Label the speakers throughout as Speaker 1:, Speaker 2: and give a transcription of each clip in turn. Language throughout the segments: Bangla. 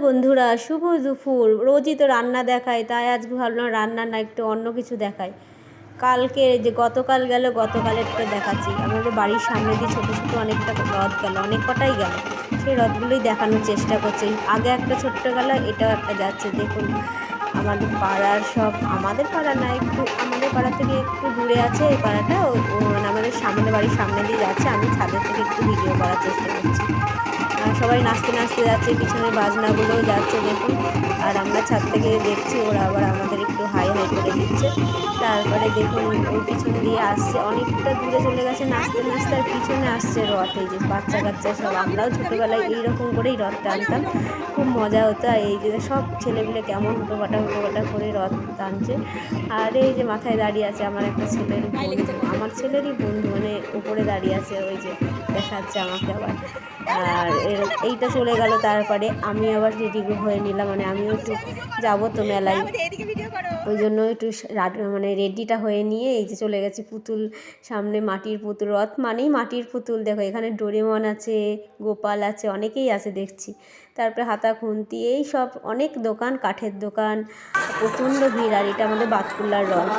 Speaker 1: বন্ধুরা, শুভ দুপুর। রোজই তো রান্না দেখায়, তাই আজকে ভাবলাম রান্না না একটু অন্য কিছু দেখায়। কালকে যে গতকাল গেল, গতকালেরটা দেখাচ্ছি। আমাদের বাড়ির সামনে দিয়ে ছোটো ছোটো অনেকটা রথ গেল, অনেক কটাই গেল। সেই রথগুলোই দেখানোর চেষ্টা করছে। আগে একটা ছোট্ট গেল, এটাও একটা যাচ্ছে। দেখুন আমাদের পাড়ার সব, আমাদের পাড়া না, একটু আমাদের পাড়া থেকে একটু দূরে আছে এই পাড়াটা। মানে আমাদের সামনে, বাড়ির সামনে দিয়ে যাচ্ছে। আমি ছাদের থেকে একটু ভিডিও করার চেষ্টা করছি। সবাই নাচতে নাচতে যাচ্ছে, পিছনে বাজনাগুলোও যাচ্ছে দেখুন। আর আমরা ছাদ থেকে দেখছি, ওরা আবার আমাদের একটু হাই হাই করে দিচ্ছে। তারপরে দেখুন ওই পিছন দিয়ে আসছে, অনেকটা দূরে চলে গেছে নাচতে নাচতে। আর পিছনে আসছে রথ, এই যে বাচ্চা কাচ্চা সব। আমরাও ছোটোবেলায় এইরকম করেই রথ টানতাম, খুব মজা হতো। আর এই যে সব ছেলেগুলো কেমন হুটোপাটা করে রথ টানছে। আর এই যে মাথায় দাঁড়িয়ে আছে আমার একটা ছেলের বন্ধু, আমার ছেলেরই বন্ধু, মানে উপরে দাঁড়িয়ে আছে, ওই যে দেখাচ্ছে আমাকে আবার। আর এইটা চলে গেল। তারপরে আমি আবার রেডি হয়ে নিলাম, মানে আমিও একটু যাবো তো মেলায়, ওই জন্য একটু মানে রেডিটা হয়ে নিয়ে এই যে চলে গেছি পুতুল সামনে। মাটির পুতুল, রথ মানেই মাটির পুতুল। দেখো এখানে ডোরেমন আছে, গোপাল আছে, অনেকেই আছে দেখছি। তারপরে হাতা খুন্তি, এই সব অনেক দোকান, কাঠের দোকান, প্রচণ্ড ভিড়। আর এটা আমাদের বাতকুল্লার রথ,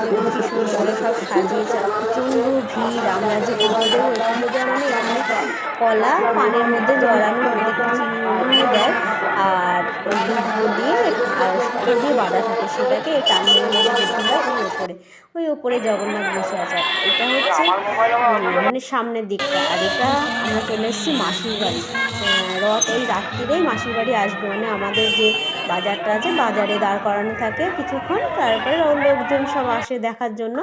Speaker 1: দেখুন কি সুন্দর সব সাজিয়েছে, প্রচণ্ড ভিড়। আমরা যে পুজো দেবো, পুজো দেওয়া মানে এখানে কলা পানের মধ্যে জড়ানো, মধ্যে একটু চিনি দেয়, আর দুধ দিয়ে আর সুতো দিয়ে বাঁধা থাকে, সেটাকে টানিয়ে নিয়ে যেতে হয় ওই ওপরে জগন্নাথ বসে আছে। এটা হচ্ছে মানে সামনের দিকটা। আর এটা আমরা চলে এসেছি মাসির বাড়ি। রথ ওই রাত্রিরেই মাসির বাড়ি আসবে, মানে আমাদের যে বাজারটা আছে, বাজারে দাঁড় করানো থাকে কিছুক্ষণ, তারপরে লোকজন সব আসে দেখার জন্য।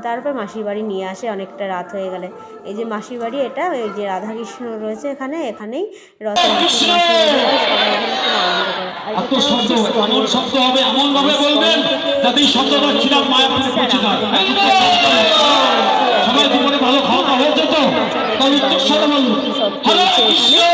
Speaker 1: তারপর মাসির বাড়ি নিয়ে আসে অনেকটা রাত হয়ে গেলে। এই যে মাসির বাড়ি, এটা এই যে রাধাকৃষ্ণ রয়েছে এখানেই রথ মাসির বাড়ি হয়, সবাই এখানে খুব আনন্দ করে। আর এটা হচ্ছে সবাই দুপুরে ভালো খাওয়া হয়েছে তো, সব চলছে এখানে।